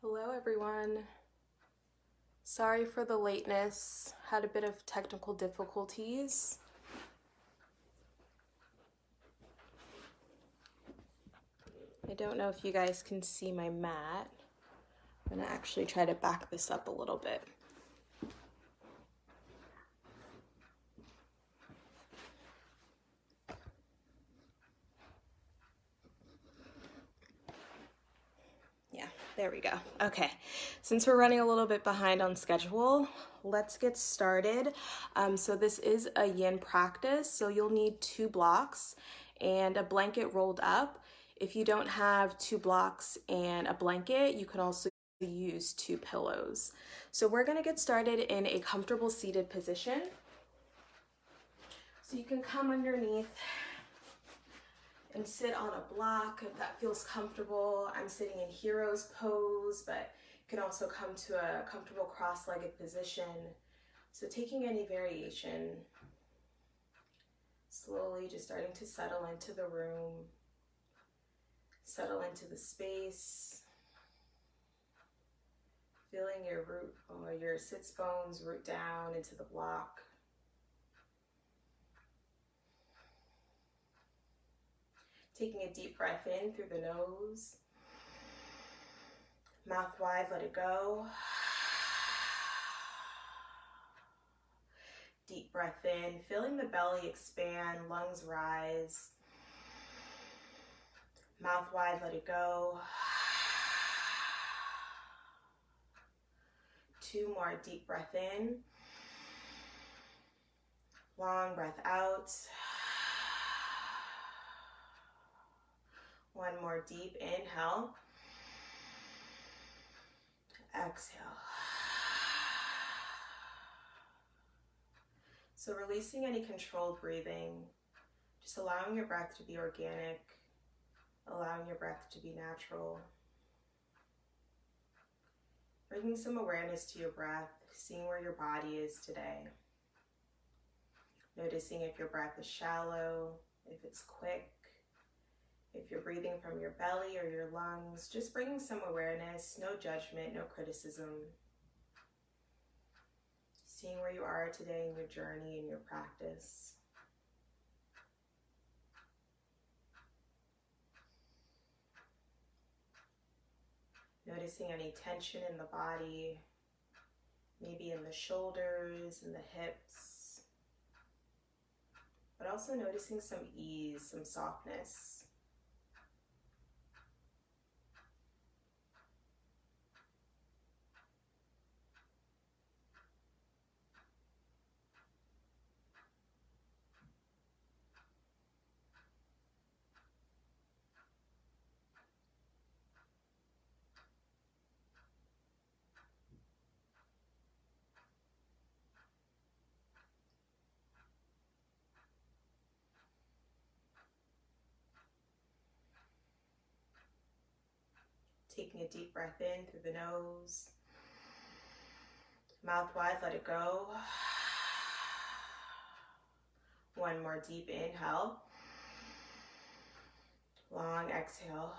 Hello everyone. Sorry for the lateness. Had a bit of technical difficulties. I don't know if you guys can see my mat. I'm gonna actually try to back this up a little bit. Yeah, there we go. Okay, since we're running a little bit behind on schedule, let's get started. So this is a yin practice, so you'll need 2 blocks and a blanket rolled up. If you don't have 2 blocks and a blanket, you can also use 2 pillows. So we're gonna get started in a comfortable seated position. So you can come underneath and sit on a block if that feels comfortable. I'm sitting in hero's pose, but you can also come to a comfortable cross-legged position. So taking any variation, slowly just starting to settle into the room, settle into the space, feeling your root or your sits bones root down into the block. Taking a deep breath in through the nose. Mouth wide, let it go. Deep breath in, feeling the belly expand, lungs rise. Mouth wide, let it go. 2 more, deep breath in. Long breath out. 1 more deep inhale. Exhale. So releasing any controlled breathing, just allowing your breath to be organic, allowing your breath to be natural. Bringing some awareness to your breath, seeing where your body is today. Noticing if your breath is shallow, if it's quick, if you're breathing from your belly or your lungs, just bringing some awareness, no judgment, no criticism. Seeing where you are today in your journey, in your practice. Noticing any tension in the body, maybe in the shoulders and the hips, but also noticing some ease, some softness. Taking a deep breath in through the nose. Mouth wide, let it go. 1 more deep inhale. Long exhale.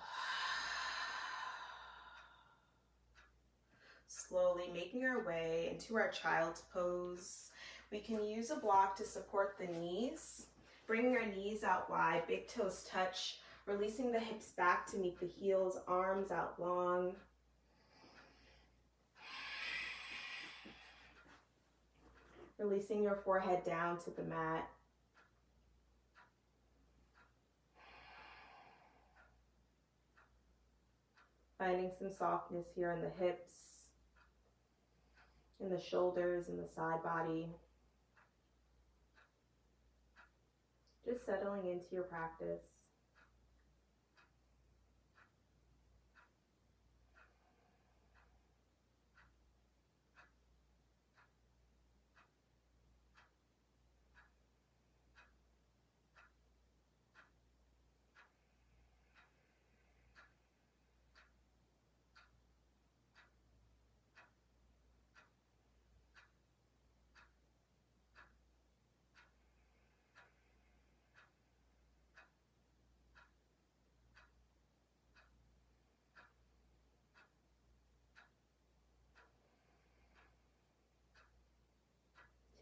Slowly making our way into our child's pose. We can use a block to support the knees. Bringing our knees out wide, big toes touch. Releasing the hips back to meet the heels, arms out long. Releasing your forehead down to the mat. Finding some softness here in the hips, in the shoulders, in the side body. Just settling into your practice.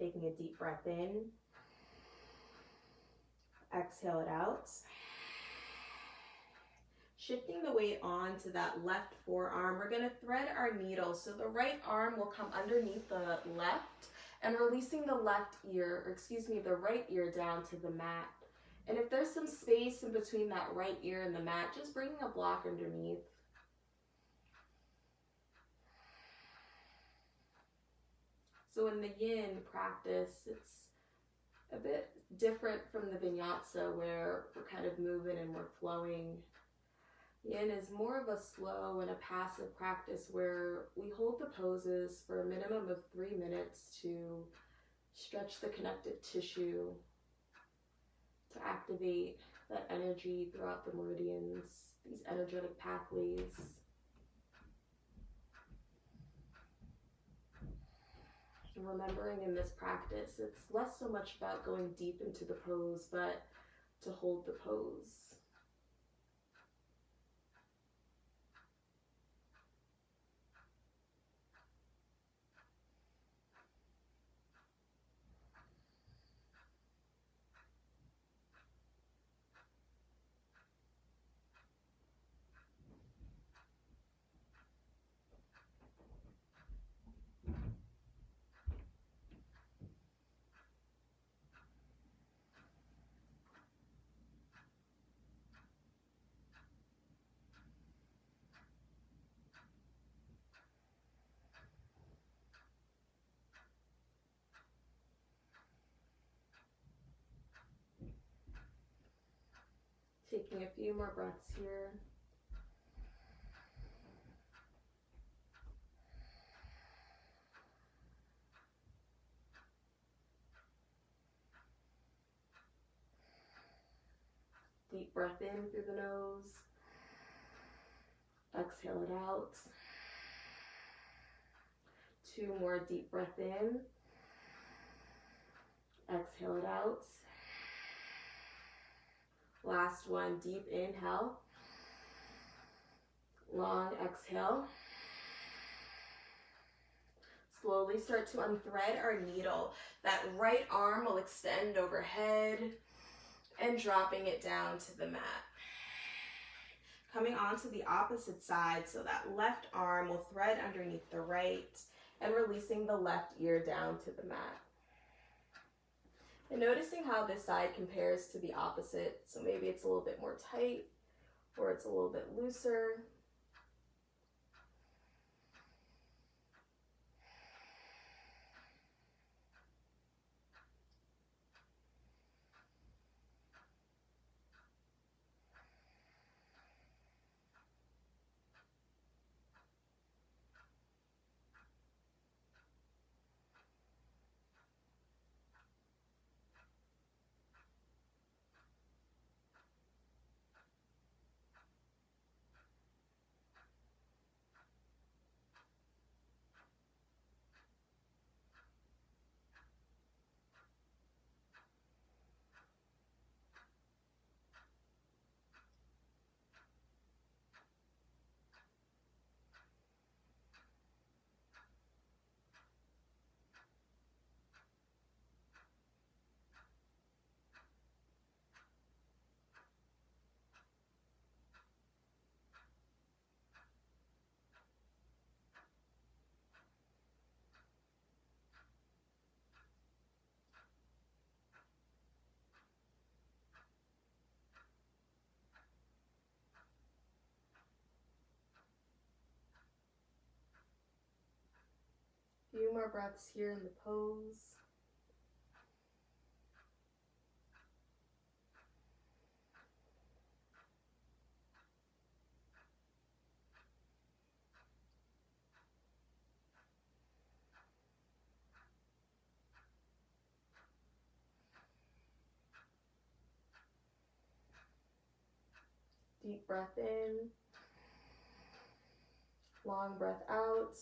Taking a deep breath in. Exhale it out. Shifting the weight onto that left forearm, we're going to thread our needle. So the right arm will come underneath the left and releasing the the right ear down to the mat. And if there's some space in between that right ear and the mat, just bringing a block underneath. So in the yin practice, it's a bit different from the vinyasa where we're kind of moving and we're flowing. Yin is more of a slow and a passive practice where we hold the poses for a minimum of 3 minutes to stretch the connective tissue, to activate that energy throughout the meridians, these energetic pathways. And remembering in this practice, it's less so much about going deep into the pose, but to hold the pose. Taking a few more breaths here. Deep breath in through the nose. Exhale it out. 2 more deep breath in. Exhale it out. Last one, deep inhale. Long exhale. Slowly start to unthread our needle. That right arm will extend overhead and dropping it down to the mat. Coming onto the opposite side, so that left arm will thread underneath the right and releasing the left ear down to the mat. And noticing how this side compares to the opposite. So maybe it's a little bit more tight or it's a little bit looser. Few more breaths here in the pose. Deep breath in. Long breath out.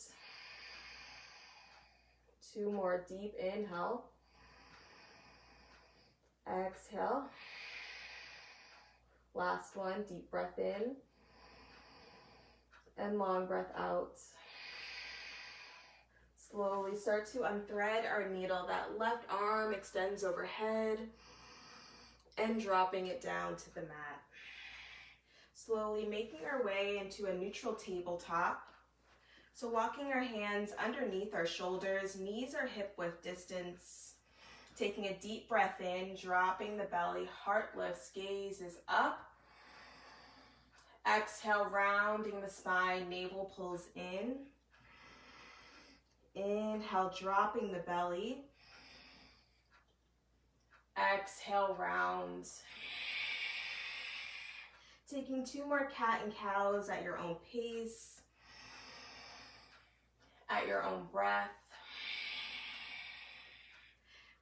2 more deep inhale. Exhale. Last one, deep breath in. And long breath out. Slowly start to unthread our needle. That left arm extends overhead and dropping it down to the mat. Slowly making our way into a neutral tabletop. So walking our hands underneath our shoulders, knees are hip width distance. Taking a deep breath in, dropping the belly, heart lifts, gaze is up. Exhale, rounding the spine, navel pulls in. Inhale, dropping the belly. Exhale, round. Taking 2 more cat and cows at your own pace, at your own breath.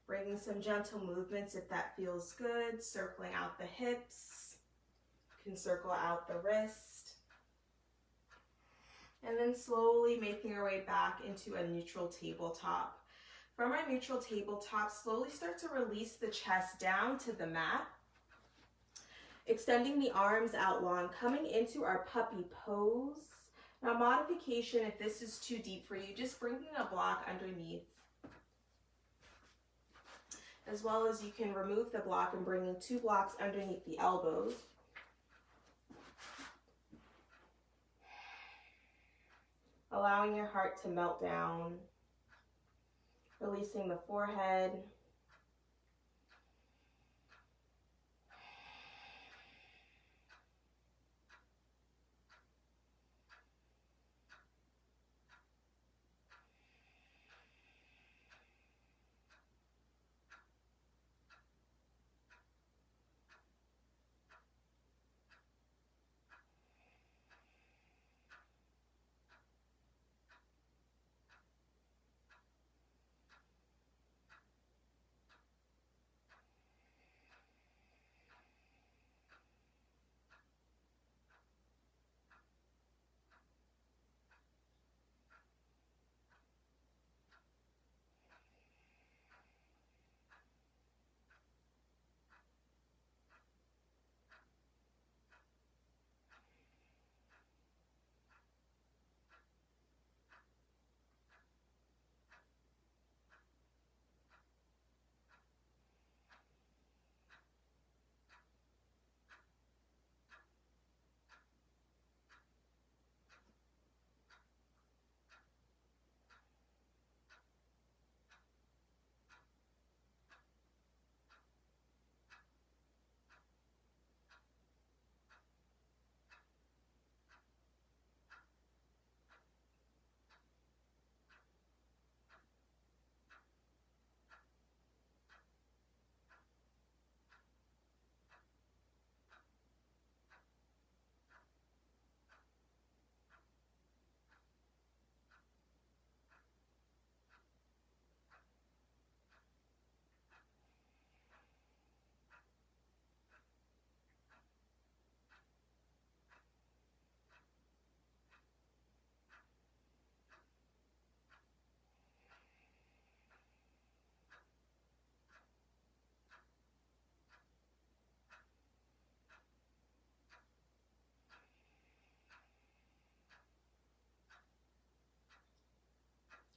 Bringing some gentle movements if that feels good, circling out the hips. You can circle out the wrist. And then slowly making our way back into a neutral tabletop. From our neutral tabletop, slowly start to release the chest down to the mat. Extending the arms out long, coming into our puppy pose. Now modification, if this is too deep for you, just bringing a block underneath. As well as you can remove the block and bringing 2 blocks underneath the elbows. Allowing your heart to melt down. Releasing the forehead.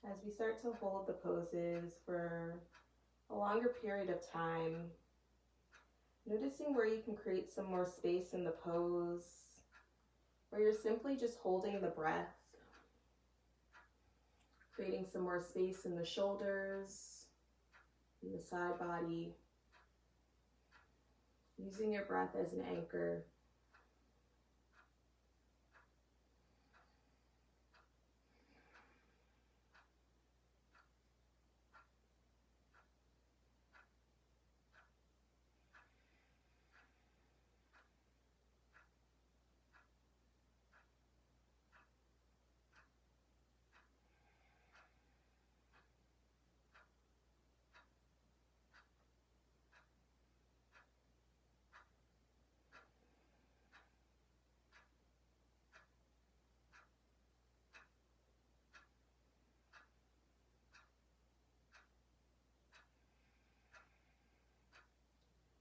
As we start to hold the poses for a longer period of time, noticing where you can create some more space in the pose, where you're simply just holding the breath, creating some more space in the shoulders, in the side body, using your breath as an anchor.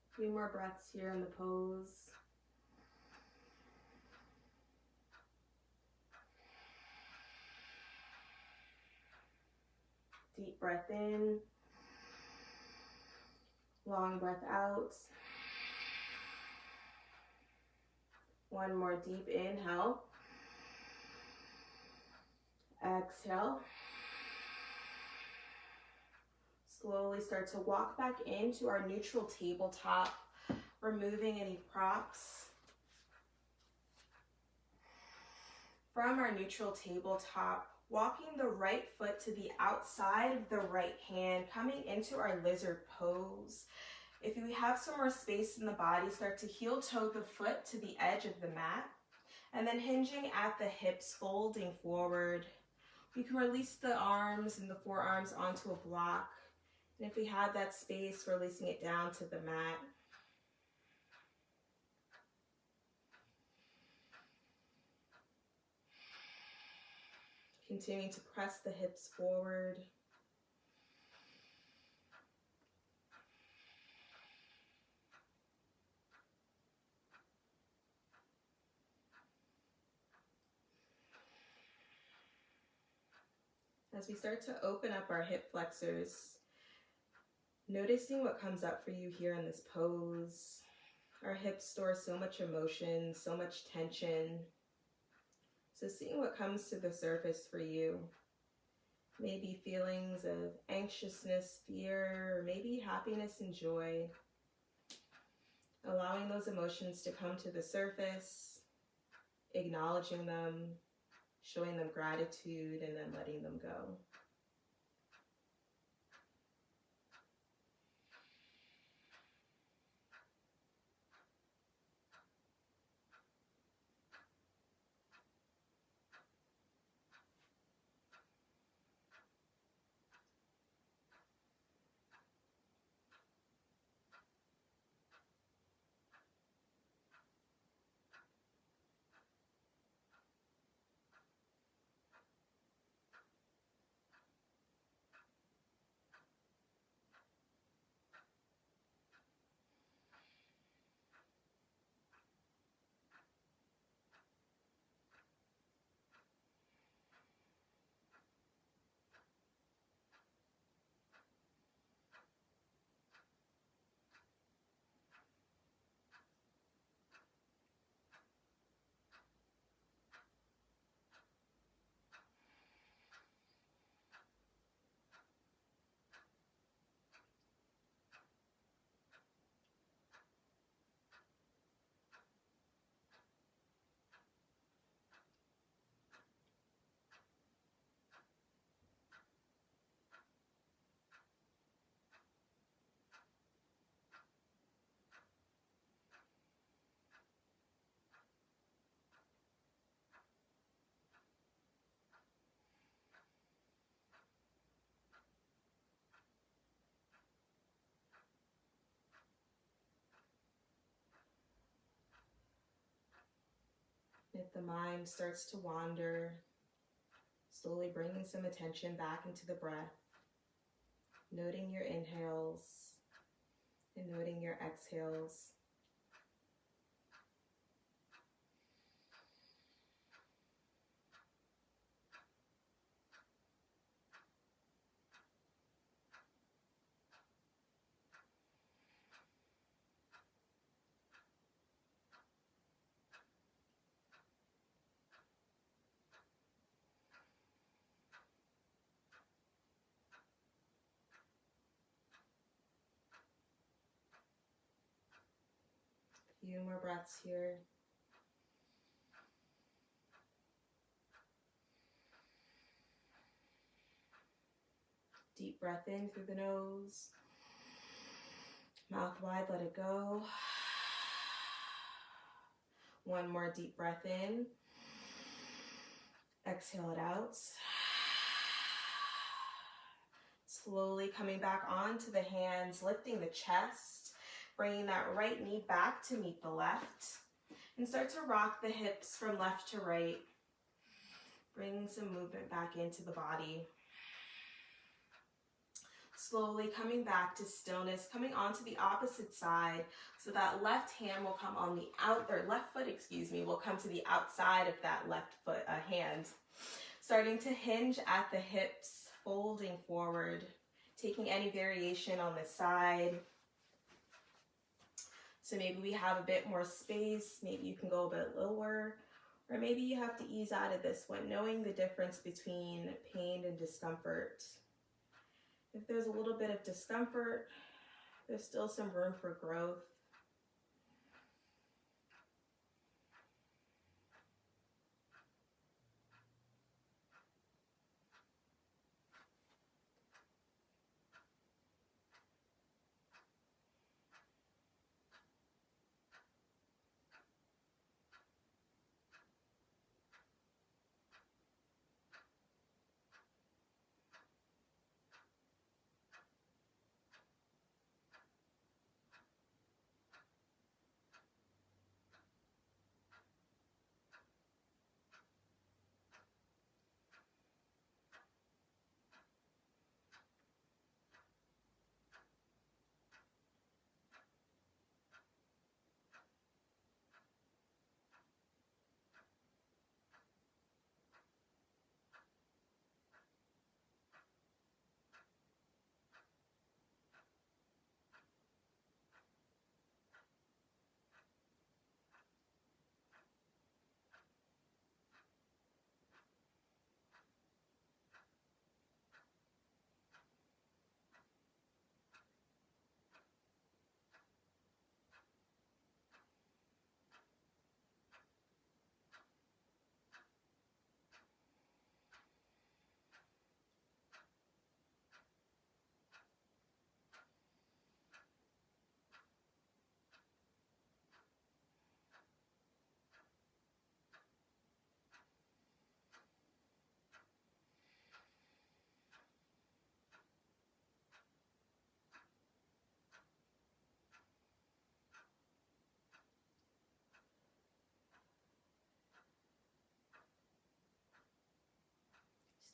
A few more breaths here in the pose. Deep breath in. Long breath out. One more deep inhale. Exhale. Slowly start to walk back into our neutral tabletop, removing any props. From our neutral tabletop, walking the right foot to the outside of the right hand, coming into our lizard pose. If you have some more space in the body, start to heel toe the foot to the edge of the mat, and then hinging at the hips, folding forward. We can release the arms and the forearms onto a block. And if we have that space, releasing it down to the mat. Continuing to press the hips forward. As we start to open up our hip flexors, noticing what comes up for you here in this pose. Our hips store so much emotion, so much tension. So seeing what comes to the surface for you. Maybe feelings of anxiousness, fear, or maybe happiness and joy. Allowing those emotions to come to the surface, acknowledging them, showing them gratitude, and then letting them go. If the mind starts to wander, slowly bringing some attention back into the breath, noting your inhales and noting your exhales. A few more breaths here. Deep breath in through the nose. Mouth wide, let it go. One more deep breath in. Exhale it out. Slowly coming back onto the hands, lifting the chest, bringing that right knee back to meet the left. And start to rock the hips from left to right. Bring some movement back into the body. Slowly coming back to stillness, coming onto the opposite side, so that left hand will come on the left foot, will come to the outside of that left foot hand. Starting to hinge at the hips, folding forward, taking any variation on the side. So maybe we have a bit more space, maybe you can go a bit lower, or maybe you have to ease out of this one, knowing the difference between pain and discomfort. If there's a little bit of discomfort, there's still some room for growth.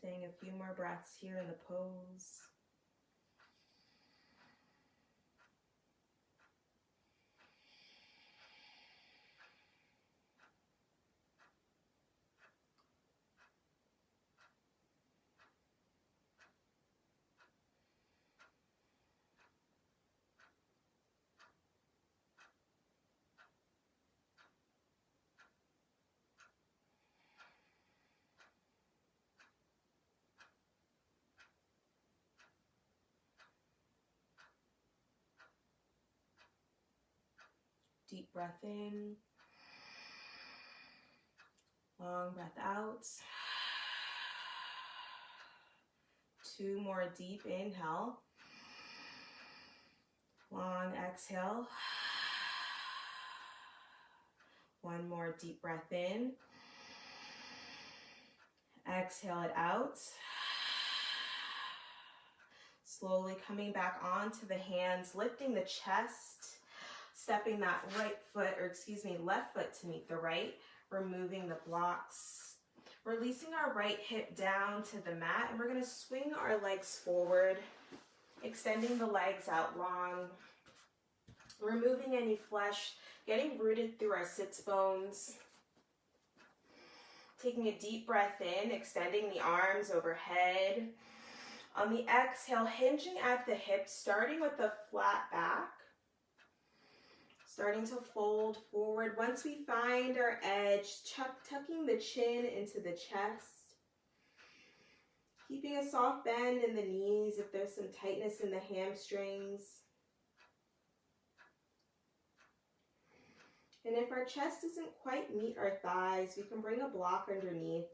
Staying a few more breaths here in the pose. Deep breath in. Long breath out. 2 more deep inhale. Long exhale. 1 more deep breath in. Exhale it out. Slowly coming back onto the hands, lifting the chest, stepping that left foot to meet the right, removing the blocks, releasing our right hip down to the mat, and we're going to swing our legs forward, extending the legs out long, removing any flesh, getting rooted through our sits bones. Taking a deep breath in, extending the arms overhead. On the exhale, hinging at the hips, starting with the flat back. Starting to fold forward. Once we find our edge, tucking the chin into the chest. Keeping a soft bend in the knees if there's some tightness in the hamstrings. And if our chest doesn't quite meet our thighs, we can bring a block underneath,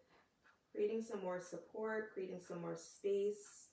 creating some more support, creating some more space.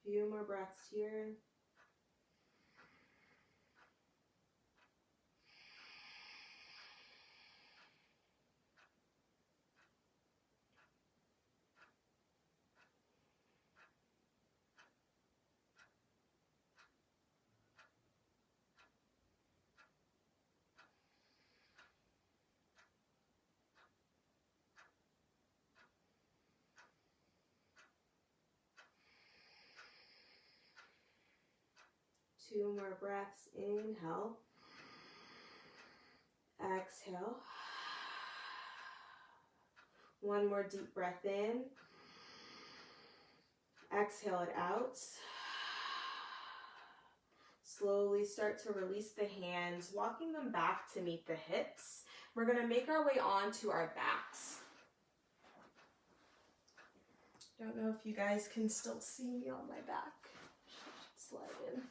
Few more breaths here. Two more breaths. Inhale. Exhale. One more deep breath in. Exhale it out. Slowly start to release the hands, walking them back to meet the hips. We're going to make our way onto our backs. Don't know if you guys can still see me on my back. Slide in.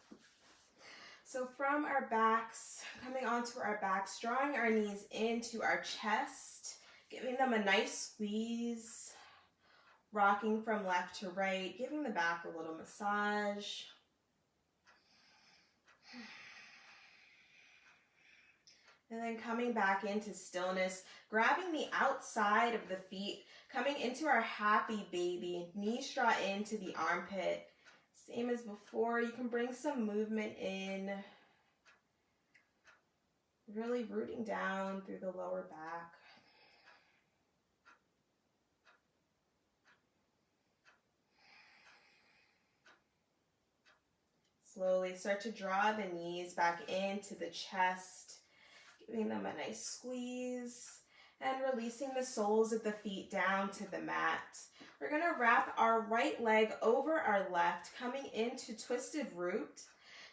So from our backs, coming onto our backs, drawing our knees into our chest, giving them a nice squeeze, rocking from left to right, giving the back a little massage. And then coming back into stillness, grabbing the outside of the feet, coming into our happy baby, knees draw into the armpit. Same as before, you can bring some movement in, really rooting down through the lower back. Slowly start to draw the knees back into the chest, giving them a nice squeeze, and releasing the soles of the feet down to the mat. We're going to wrap our right leg over our left, coming into twisted root.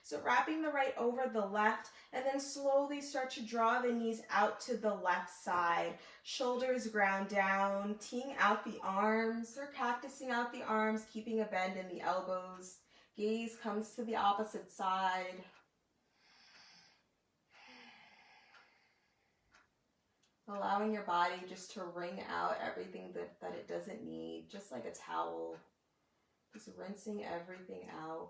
So wrapping the right over the left, and then slowly start to draw the knees out to the left side. Shoulders ground down, teeing out the arms, or cactusing out the arms, keeping a bend in the elbows. Gaze comes to the opposite side. Allowing your body just to wring out everything that it doesn't need, just like a towel. Just rinsing everything out.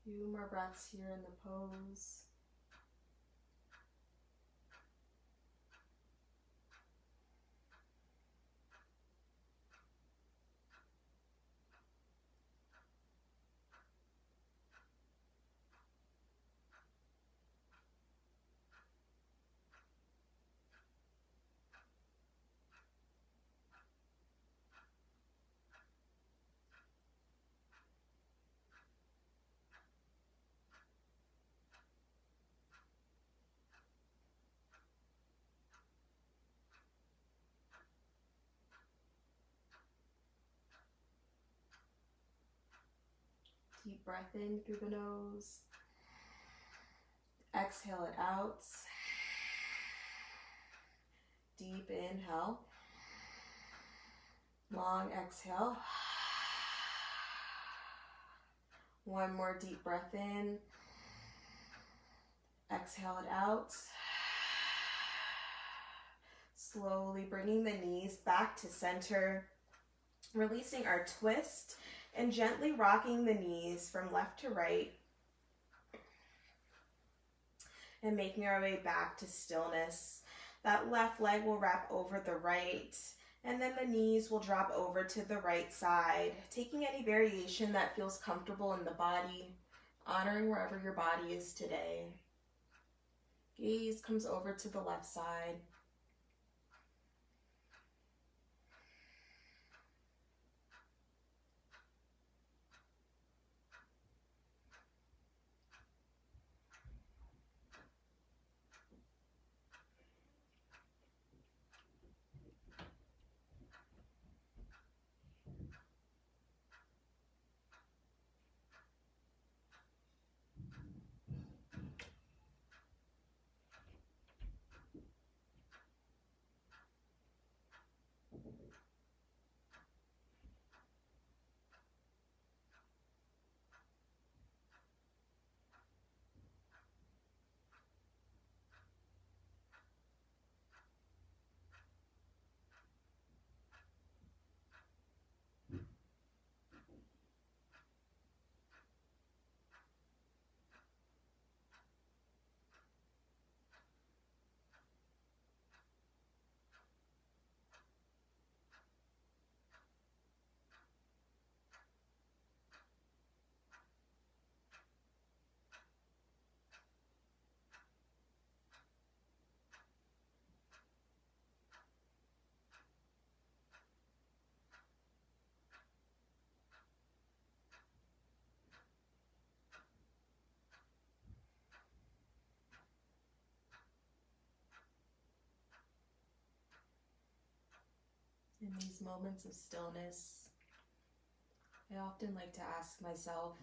Few more breaths here in the pose. Deep breath in through the nose. Exhale it out. Deep inhale. Long exhale. One more deep breath in. Exhale it out. Slowly bringing the knees back to center. Releasing our twist and gently rocking the knees from left to right. And making our way back to stillness. That left leg will wrap over the right, and then the knees will drop over to the right side, taking any variation that feels comfortable in the body, honoring wherever your body is today. Gaze comes over to the left side. In these moments of stillness, I often like to ask myself,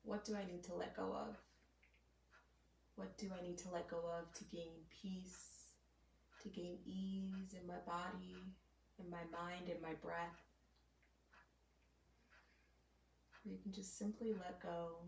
what do I need to let go of? What do I need to let go of to gain peace, to gain ease in my body, in my mind, in my breath? You can just simply let go.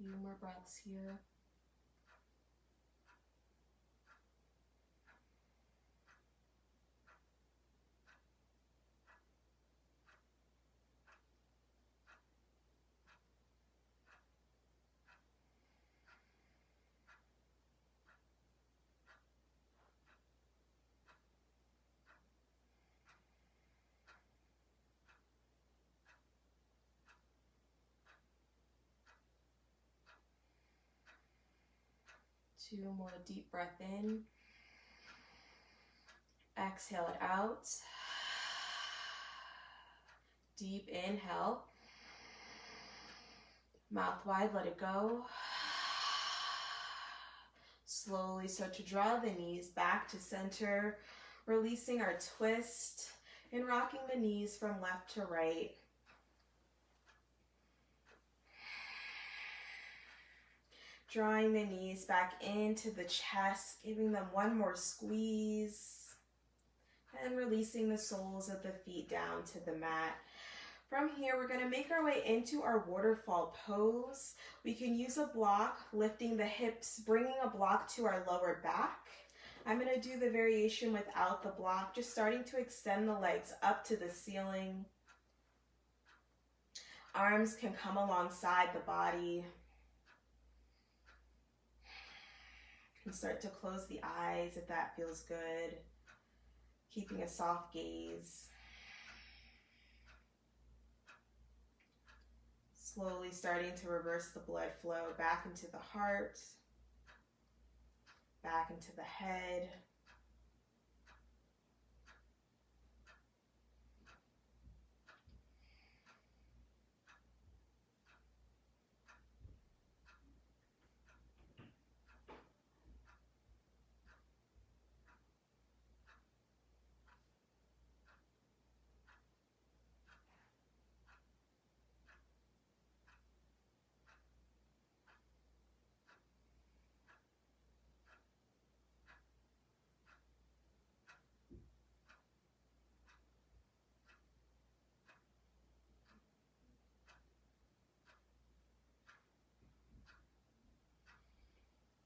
Few more breaths here. Two more deep breath in. Exhale it out. Deep inhale. Mouth wide, let it go. Slowly start to draw the knees back to center, releasing our twist and rocking the knees from left to right. Drawing the knees back into the chest, giving them one more squeeze, and releasing the soles of the feet down to the mat. From here, we're going to make our way into our waterfall pose. We can use a block, lifting the hips, bringing a block to our lower back. I'm going to do the variation without the block, just starting to extend the legs up to the ceiling. Arms can come alongside the body. can start to close the eyes if that feels good, keeping a soft gaze. Slowly starting to reverse the blood flow back into the heart, back into the head.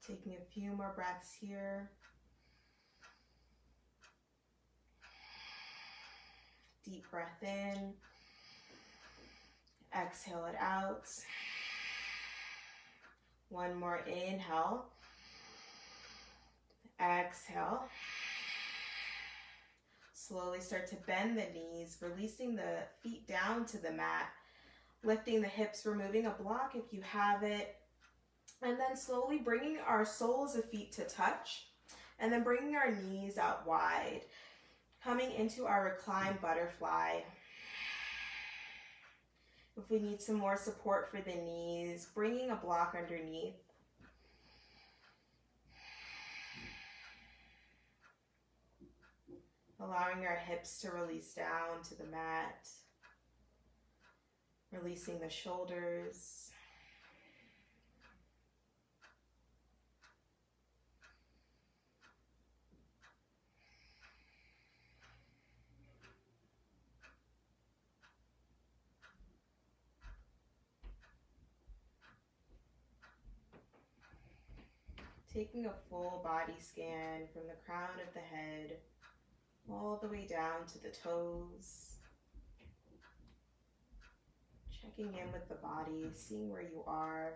Taking a few more breaths here. Deep breath in. Exhale it out. One more inhale. Exhale. Slowly start to bend the knees, releasing the feet down to the mat. Lifting the hips, removing a block if you have it. And then slowly bringing our soles of feet to touch. And then bringing our knees out wide. Coming into our reclined butterfly. If we need some more support for the knees, bringing a block underneath. Allowing our hips to release down to the mat. Releasing the shoulders. Taking a full body scan from the crown of the head all the way down to the toes. Checking in with the body, seeing where you are.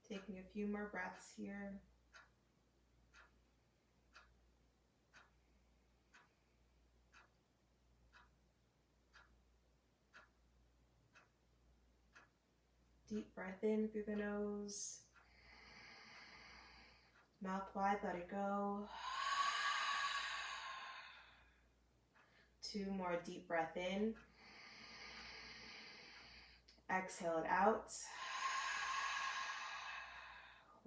Taking a few more breaths here. Deep breath in through the nose. Mouth wide, let it go. 2 more deep breath in. Exhale it out.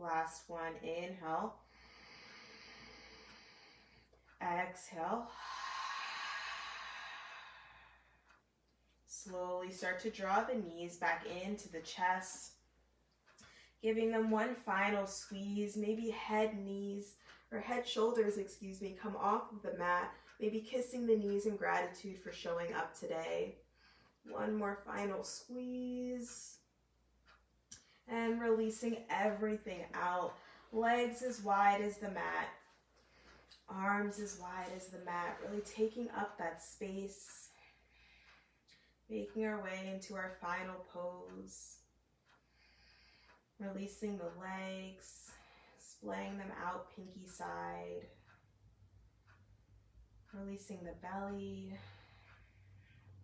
Last one, inhale. Exhale. Slowly start to draw the knees back into the chest. Giving them one final squeeze, maybe head, shoulders, come off of the mat. Maybe kissing the knees in gratitude for showing up today. One more final squeeze. And releasing everything out. Legs as wide as the mat. Arms as wide as the mat. Really taking up that space. Making our way into our final pose. Releasing the legs. Splaying them out pinky side. Releasing the belly.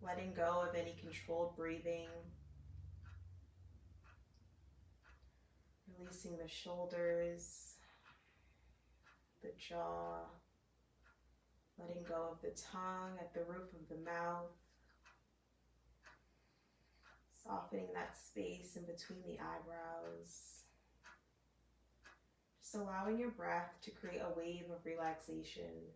Letting go of any controlled breathing. Releasing the shoulders, the jaw, letting go of the tongue at the roof of the mouth, softening that space in between the eyebrows, just allowing your breath to create a wave of relaxation.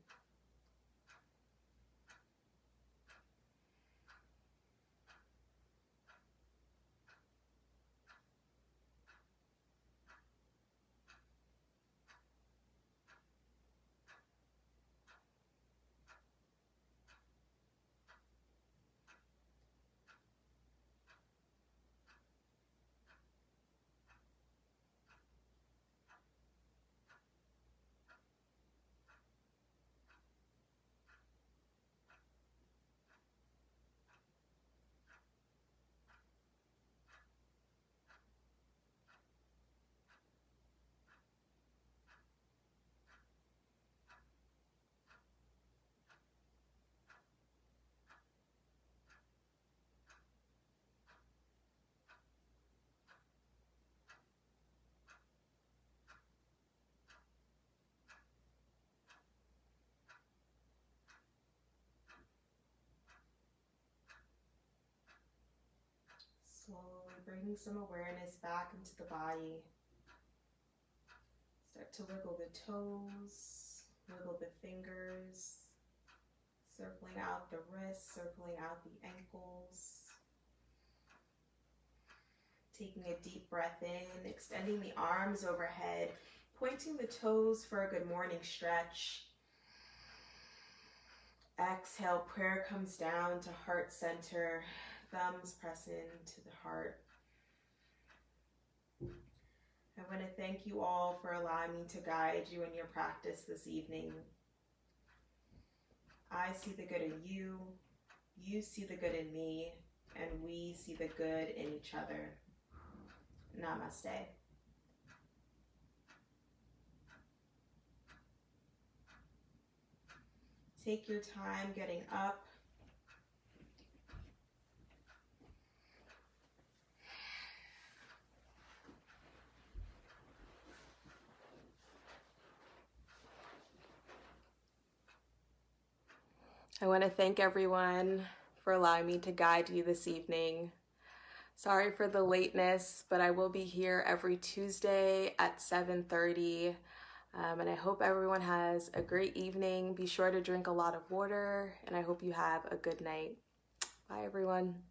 Slowly bringing some awareness back into the body. Start to wiggle the toes, wiggle the fingers, circling out the wrists, circling out the ankles. Taking a deep breath in, extending the arms overhead, pointing the toes for a good morning stretch. Exhale, prayer comes down to heart center. Thumbs press into the heart. I want to thank you all for allowing me to guide you in your practice this evening. I see the good in you, you see the good in me, and we see the good in each other. Namaste. Take your time getting up. I want to thank everyone for allowing me to guide you this evening. Sorry for the lateness, but I will be here every Tuesday at 7:30. And I hope everyone has a great evening. Be sure to drink a lot of water, and I hope you have a good night. Bye, everyone.